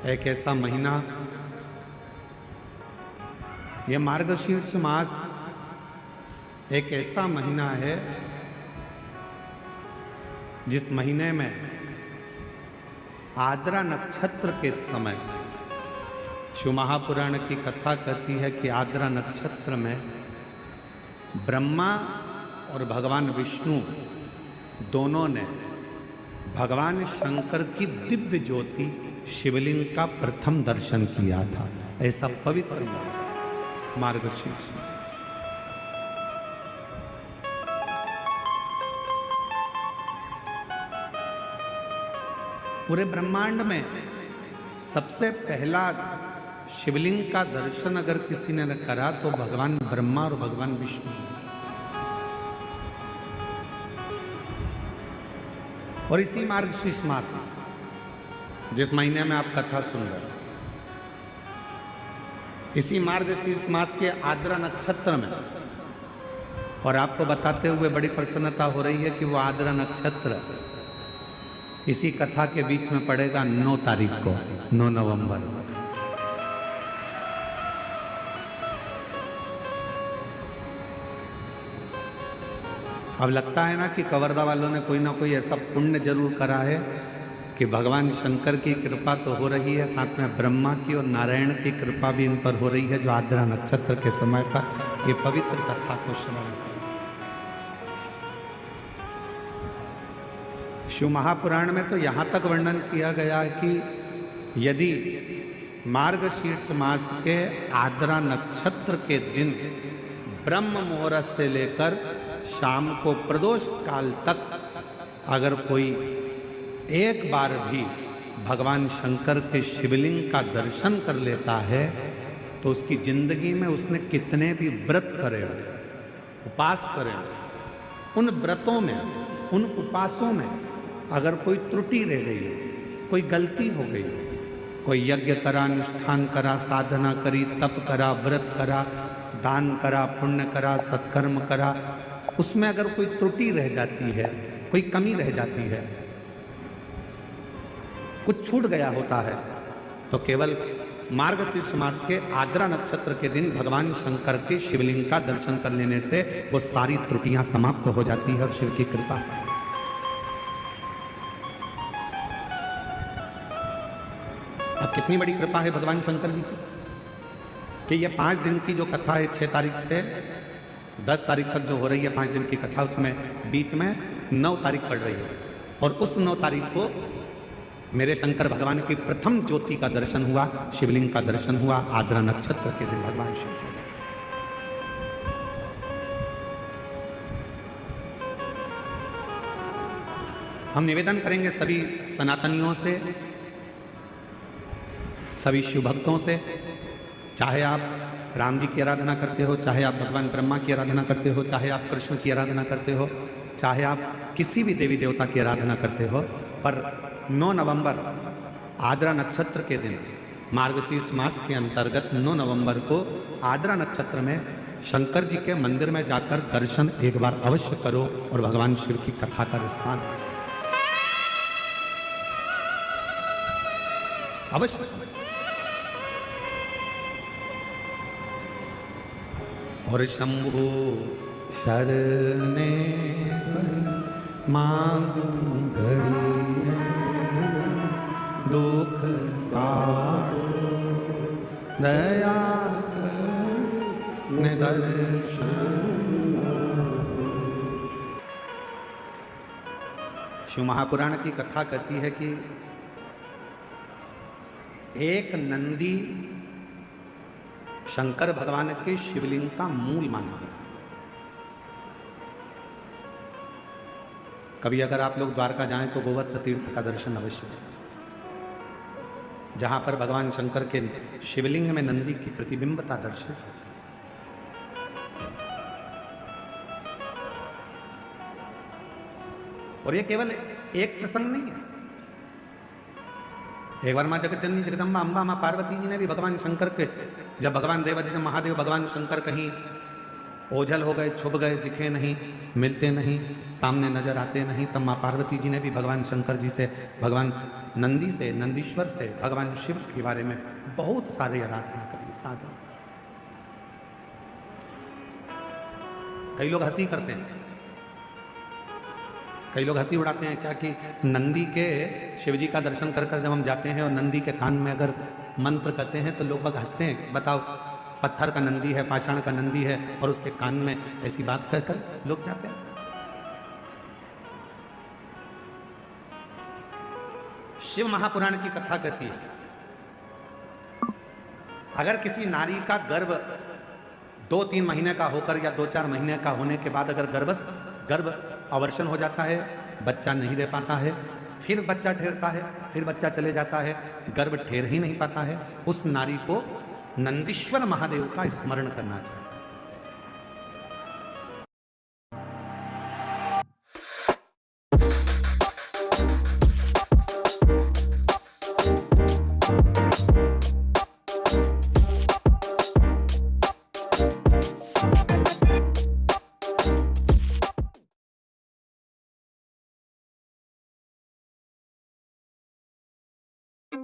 एक ऐसा महीना, यह मार्गशीर्ष मास एक ऐसा महीना है जिस महीने में आद्रा नक्षत्र के समय शिव महापुराण की कथा कहती है कि आद्रा नक्षत्र में ब्रह्मा और भगवान विष्णु दोनों ने भगवान शंकर की दिव्य ज्योति शिवलिंग का प्रथम दर्शन किया था। ऐसा पवित्र मास मार्गशीर्ष मास। पूरे ब्रह्मांड में सबसे पहला शिवलिंग का दर्शन अगर किसी ने करा तो भगवान ब्रह्मा और भगवान विष्णु। और इसी मार्गशीर्ष मास में, जिस महीने में आप कथा सुन रहे हो, इसी मार्गशीर्ष मास के आद्रा नक्षत्र में, और आपको बताते हुए बड़ी प्रसन्नता हो रही है कि वो आद्रा नक्षत्र इसी कथा के बीच में पड़ेगा 9 तारीख को, 9 नवंबर। अब लगता है ना कि कवर्धा वालों ने कोई ना कोई ऐसा पुण्य जरूर करा है कि भगवान शंकर की कृपा तो हो रही है, साथ में ब्रह्मा की और नारायण की कृपा भी इन पर हो रही है, जो आद्रा नक्षत्र के समय पर ये पवित्र कथा को श्रवण कर। शिव महापुराण में तो यहाँ तक वर्णन किया गया है कि यदि मार्गशीर्ष मास के आद्रा नक्षत्र के दिन ब्रह्म मुहूर्त से लेकर शाम को प्रदोष काल तक अगर कोई एक बार भी भगवान शंकर के शिवलिंग का दर्शन कर लेता है तो उसकी जिंदगी में उसने कितने भी व्रत करे हो, उपास करे हो, उन व्रतों में, उन उपासों में अगर कोई त्रुटि रह गई हो, कोई गलती हो गई, कोई यज्ञ करा, अनुष्ठान करा, साधना करी, तप करा, व्रत करा, दान करा, पुण्य करा, सत्कर्म करा, उसमें अगर कोई त्रुटि रह जाती है, कोई कमी रह जाती है, कुछ छूट गया होता है, तो केवल मार्गशीर्ष मास के आद्रा नक्षत्र के दिन भगवान शंकर के शिवलिंग का दर्शन कर लेने से वो सारी त्रुटियां समाप्त हो जाती है और शिव की कृपा। अब कितनी बड़ी कृपा है भगवान शंकर जी की कि ये 5 दिन की जो कथा है, 6 तारीख से 10 तारीख तक जो हो रही है 5 दिन की कथा, उसमें बीच में 9 तारीख पड़ रही है, और उस 9 तारीख को मेरे शंकर भगवान की प्रथम ज्योति का दर्शन हुआ, शिवलिंग का दर्शन हुआ आद्रा नक्षत्र के दिन भगवान शंकर। हम निवेदन करेंगे सभी सनातनियों से, सभी शिव भक्तों से, चाहे आप राम जी की आराधना करते हो, चाहे आप भगवान ब्रह्मा की आराधना करते हो, चाहे आप कृष्ण की आराधना करते हो, चाहे आप किसी भी देवी देवता की आराधना करते हो, पर 9 नवंबर आद्रा नक्षत्र के दिन मार्गशीर्ष मास के अंतर्गत 9 नवंबर को आद्रा नक्षत्र में शंकर जी के मंदिर में जाकर दर्शन एक बार अवश्य करो और भगवान शिव की कथा का विस्तार अवश्य। और शंभु शरणे मांगू घड़ी दुख काटो दया कर दर्शन। शिव महापुराण की कथा कहती है कि एक नंदी शंकर भगवान के शिवलिंग का मूल माना गया। कभी अगर आप लोग द्वारका जाएं तो गोवत्स तीर्थ का दर्शन अवश्य करें, जहां पर भगवान शंकर के शिवलिंग में नंदी की प्रतिबिंबता दर्शित है। और यह केवल एक प्रसंग नहीं है। एक बार मां जगतजननी जगदम्बा अम्बा मां पार्वती जी ने भी भगवान शंकर के, जब भगवान देवादिदेव महादेव भगवान शंकर कहीं ओझल हो गए, छुप गए, दिखे नहीं, मिलते नहीं, सामने नजर आते नहीं। तब माँ पार्वती जी ने भी भगवान शंकर जी से, भगवान नंदी से, नंदीश्वर से, भगवान शिव के बारे में बहुत सारे आराधना करी, साधन। कई लोग हंसी करते हैं, कई लोग हंसी उड़ाते हैं क्या कि नंदी के, शिव जी का दर्शन कर कर जब हम जाते हैं और नंदी के कान में अगर मंत्र करते हैं तो लोग बाग हंसते हैं। बताओ, पत्थर का नंदी है, पाषाण का नंदी है और उसके कान में ऐसी बात कर कर लोग जाते हैं। शिव महापुराण की कथा कहती है, अगर किसी नारी का गर्भ 2-3 महीने का होकर या 2-4 महीने का होने के बाद अगर गर्भ अवर्षण हो जाता है, बच्चा नहीं दे पाता है, फिर बच्चा ठहरता है, फिर बच्चा चले जाता है, गर्भ ठहर ही नहीं पाता है, उस नारी को नंदीश्वर महादेव का स्मरण करना चाहिए।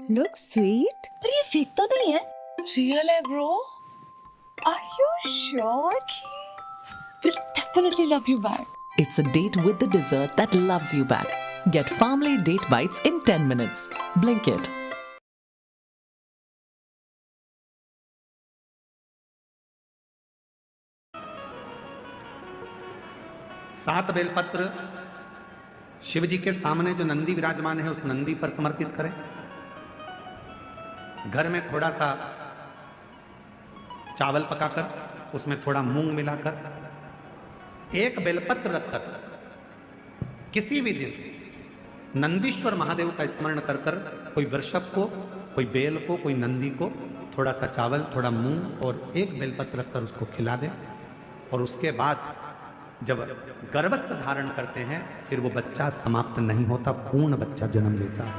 Looks sweet. पर ये फेक तो नहीं है? Real है bro. Are you sure कि We'll definitely love you back. It's a date with the dessert that loves you back. Get Farmley Date Bites in 10 minutes. Blinkit. सात बेलपत्र शिव जी के सामने जो नंदी विराजमान है उस नंदी पर समर्पित करें। घर में थोड़ा सा चावल पकाकर उसमें थोड़ा मूंग मिलाकर एक बेलपत्र रखकर किसी भी दिन नंदीश्वर महादेव का स्मरण कर कर कोई वृषभ को, कोई बेल को, कोई नंदी को थोड़ा सा चावल, थोड़ा मूंग और एक बेलपत्र रखकर उसको खिला दें। और उसके बाद जब गर्भस्थ धारण करते हैं फिर वो बच्चा समाप्त नहीं होता, पूर्ण बच्चा जन्म लेता है।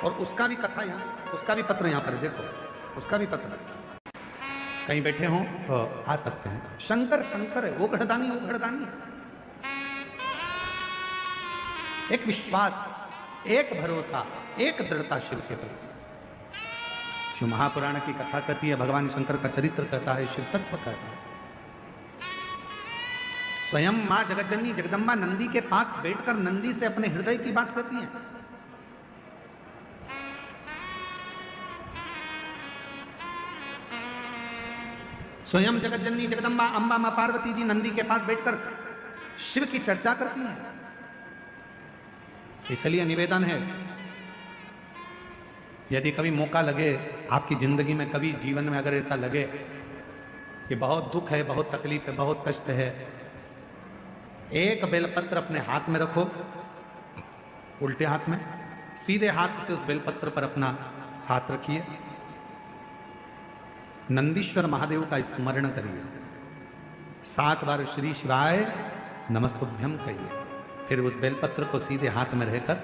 और उसका भी कथा यहाँ, उसका भी पत्र यहाँ पर देखो, उसका भी पत्र कहीं बैठे हों तो आ सकते हैं। शंकर शंकर है, वो घड़दानी, वो घड़दानी है। एक विश्वास, एक भरोसा, एक दृढ़ता शिव के प्रति। शिव महापुराण की कथा कहती है, भगवान शंकर का चरित्र कहता है, शिव तत्व कहता है। स्वयं मां जगज्जननी जगदम्बा नंदी के पास बैठकर नंदी से अपने हृदय की बात करती हैं। स्वयं जगज्जननी जगदम्बा अंबा मां पार्वती जी नंदी के पास बैठकर शिव की चर्चा करती हैं। इसलिए निवेदन है, यदि कभी मौका लगे आपकी जिंदगी में, कभी जीवन में अगर ऐसा लगे कि बहुत दुख है, बहुत तकलीफ है, बहुत कष्ट है, एक बेलपत्र अपने हाथ में रखो, उल्टे हाथ में, सीधे हाथ से उस बेलपत्र पर अपना हाथ रखिए, नंदीश्वर महादेव का स्मरण करिए, 7 बार श्री शिवाय नमस्तुभ्यम कहिए। फिर उस बेलपत्र को सीधे हाथ में रहकर,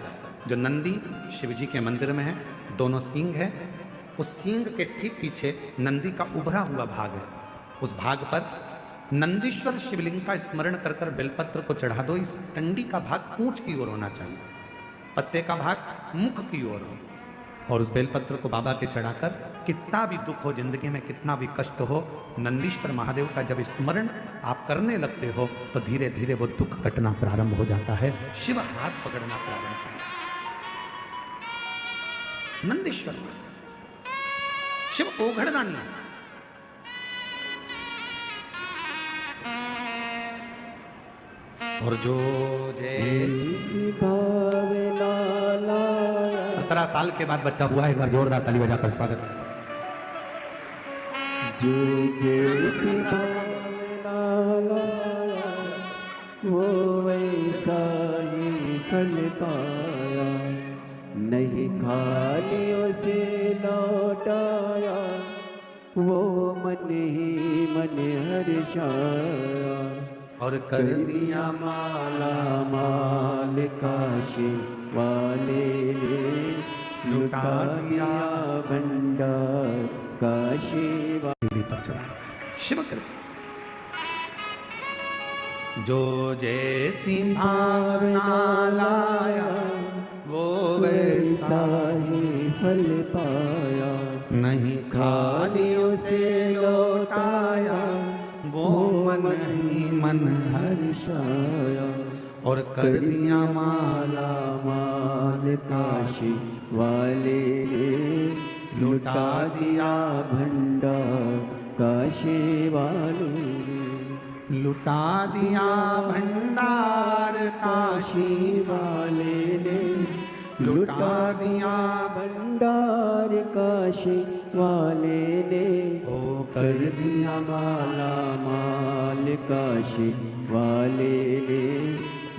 जो नंदी शिव जी के मंदिर में है, दोनों सींग है, उस सींग के ठीक पीछे नंदी का उभरा हुआ भाग है, उस भाग पर नंदीश्वर शिवलिंग का स्मरण कर कर बेलपत्र को चढ़ा दो। इस टंडी का भाग पूंछ की ओर होना चाहिए, पत्ते का भाग मुख की ओर हो, और उस बेलपत्र को बाबा के चढ़ाकर, कितना भी दुख हो जिंदगी में, कितना भी कष्ट हो, नंदीश्वर महादेव का जब स्मरण आप करने लगते हो तो धीरे धीरे वो दुख कटना प्रारंभ हो जाता है, शिव हाथ पकड़ना प्रारंभ करता है। नंदीश्वर शिव ओघड़दानी है। और जो 17 साल के बाद बच्चा हुआ है, एक बार जोरदार ताली बजाकर स्वागत करें। जो जैसी भावना लाया वो वैसा ही फल पाया, नहीं खाली उसे लौटाया, वो मन ही मन हर्षाया। और कर दिया माला माल काशी वाले ने, लुटा दिया भंडार काशी वाले पर चढ़ा। शिव कृपा। जो जैसी भावना लाया वो वैसा ही फल पाया, नहीं खाली उसे लौटाया वो मन ही मन हर्षाया। और कर दिया माला माल काशी वाले ने, लुटा दिया भंडार काशी वाले ने। लुटा दिया भंडार काशी वाले ने, लुटा दिया भंडार काशी वाले ने। ओ कर दिया माला माल काशी वाले ने,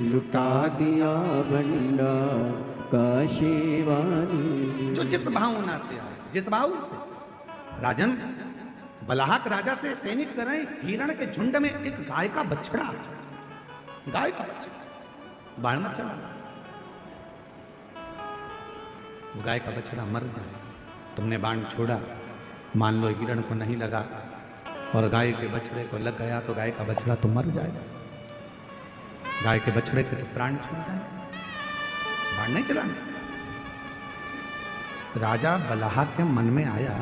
लुटा दिया भंडार काशी वाले ने। जो जिस भावना से आए, जिस भाव से। राजन, बलाहक राजा से सैनिक कर रहे हिरण के झुंड में एक गाय का बछड़ा, गाय का बछड़ा बाण मत चला, गाय का बछड़ा मर जाए। तुमने बाण छोड़ा, मान लो हिरण को नहीं लगा और गाय के बछड़े को लग गया तो गाय का बछड़ा तो मर जाएगा। गाय के बछड़े के तो प्राण छूट जाए, बाण नहीं चलाना। राजा बलाहक के मन में आया